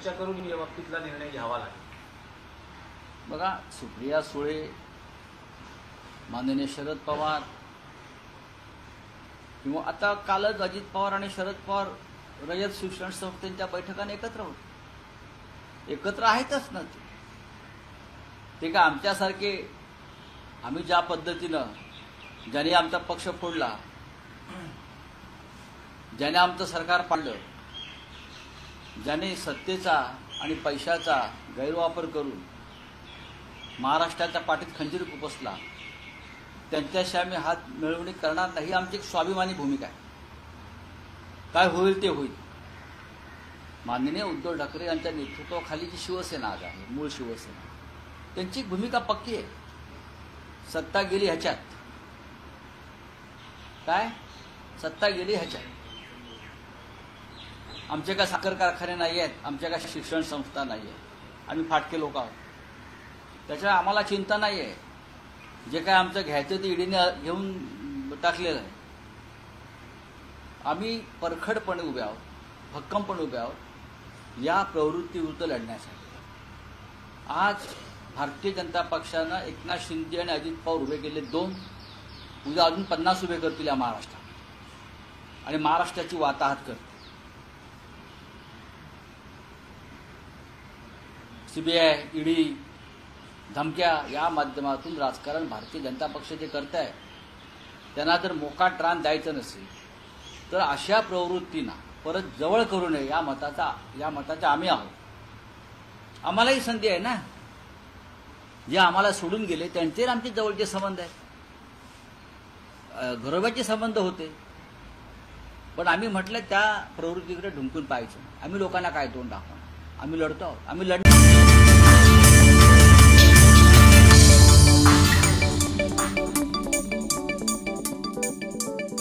चर्चा करून या बाबतीतला निर्णय घ्यावा लागेल। बघा, सुप्रिया सुळे, माननीय शरद पवार किंवा आता कालच अजित पवार आणि शरद पवार रयत शिक्षण संस्थेच्या बैठकाने एकत्र होते, एकत्र आहेतच ना ते का आमच्यासारखे आम्ही ज्या पद्धतीनं ज्याने आमचा पक्ष फोडला, ज्याने आमचं सरकार पाडलं, ज्याने सत्तेचा आणि पैशाचा गैरवापर करून महाराष्ट्राच्या पाठीत खंजीर खुपसला, त्यांच्याशी आम्ही हात मिळवणी करणार नाही। आमची एक स्वाभिमानी भूमिका आहे। काय होईल ते होईल। माननीय उद्धव ठाकरे यांच्या नेतृत्वाखाली जी शिवसेना आज आहे, मूळ शिवसेना, त्यांची भूमिका पक्की आहे। सत्ता गेली ह्याच्यात, काय सत्ता गेली ह्याच्यात। आमचे काय साखर कारखाने नाही आहेत, आमच्या काय शिक्षण संस्था नाही आहेत, आम्ही फाटके लोक आहोत, त्याच्यामुळे आम्हाला चिंता नाही आहे। जे काय आमचं घ्यायचं ते ईडीने घेऊन टाकलेलं आहे। आम्ही परखडपणे उभे आहोत, भक्कमपणे उभे आहोत या प्रवृत्तीविरुद्ध लढण्यासाठी। आज भारतीय जनता पक्षानं एकनाथ शिंदे आणि अजित पवार उभे केले 2, उद्या अजून 50 उभे करतील या महाराष्ट्रात आणि महाराष्ट्राची वाताहत करतील। सीबीआय, ईडी, धमक्या या माध्यमातून राजकारण भारतीय जनता पक्ष जे करत आहे, त्यांना जर मोकाट रान द्यायचं नसेल तर अशा प्रवृत्तींना परत जवळ करू नये या मताचा आम्ही आहोत। आम्हालाही संधी आहे ना, जे आम्हाला सोडून गेले त्यांचे आमचे जवळचे संबंध आहेत, घरोब्याचे संबंध होते, पण आम्ही म्हटलं त्या प्रवृत्तीकडे ढुंकून पाहायचं। आम्ही लोकांना काय तोंड दाखवणार, आम्ही लढतो आहोत, आम्ही